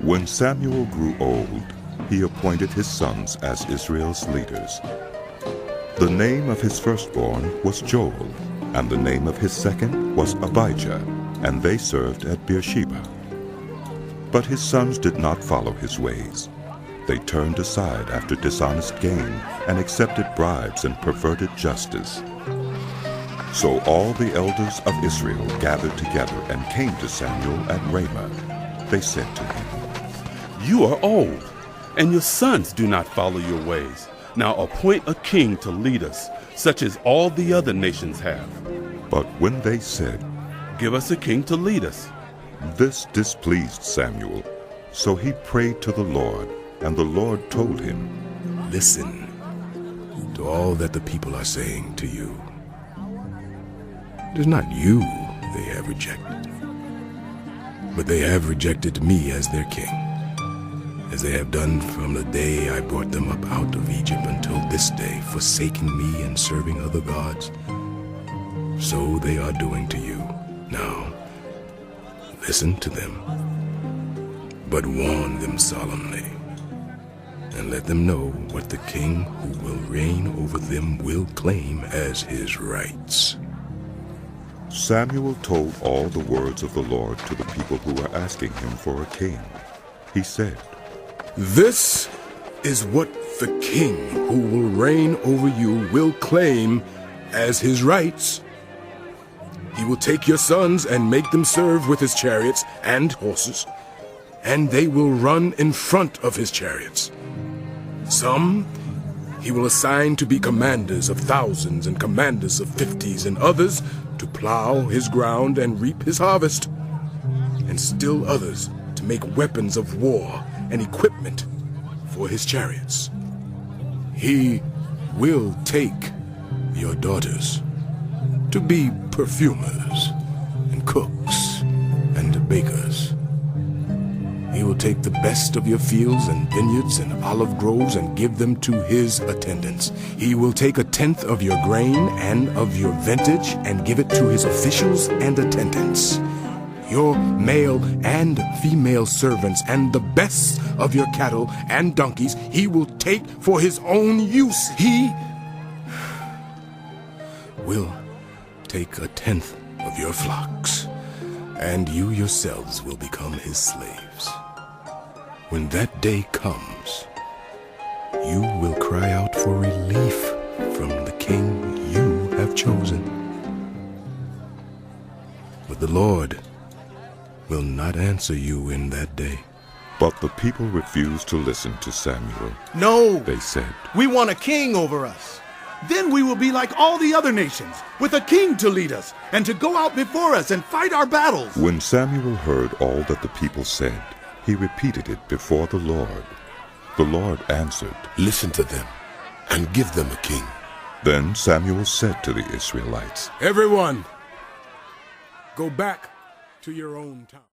When Samuel grew old, he appointed his sons as Israel's leaders. The name of his firstborn was Joel, and the name of his second was Abijah, and they served at Beersheba. But his sons did not follow his ways. They turned aside after dishonest gain and accepted bribes and perverted justice. So all the elders of Israel gathered together and came to Samuel at Ramah. They said to him, "You are old, and your sons do not follow your ways. Now appoint a king to lead us, such as all the other nations have." But when they said, "Give us a king to lead us," this displeased Samuel. So he prayed to the Lord, and the Lord told him, "Listen to all that the people are saying to you. It is not you they have rejected, but they have rejected me as their king, as they have done from the day I brought them up out of Egypt until this day, forsaking me and serving other gods. So they are doing to you. Now, listen to them, but warn them solemnly, and let them know what the king who will reign over them will claim as his rights." Samuel told all the words of the Lord to the people who were asking him for a king. He said, "This is what the king who will reign over you will claim as his rights. He will take your sons and make them serve with his chariots and horses, and they will run in front of his chariots. Some he will assign to be commanders of thousands and commanders of 50s, and others to plow his ground and reap his harvest, and still others to make weapons of war and equipment for his chariots. He will take your daughters to be perfumers and cooks and bakers. He will take the best of your fields and vineyards and olive groves and give them to his attendants. He will take 1/10 of your grain and of your vintage and give it to his officials and attendants. Your male and female servants and the best of your cattle and donkeys he will take for his own use. He will take 1/10 of your flocks, and you yourselves will become his slaves. When that day comes, you will cry out for relief from the king you have chosen. But the Lord will not answer you in that day." But the people refused to listen to Samuel. "No, They said, we want a king over us. Then we will be like all the other nations, with a king to lead us and to go out before us and fight our battles." When Samuel heard all that the people said, he repeated it before the Lord. The Lord answered, "Listen to them and give them a king." Then Samuel said to the Israelites, "Everyone, go back to your own town."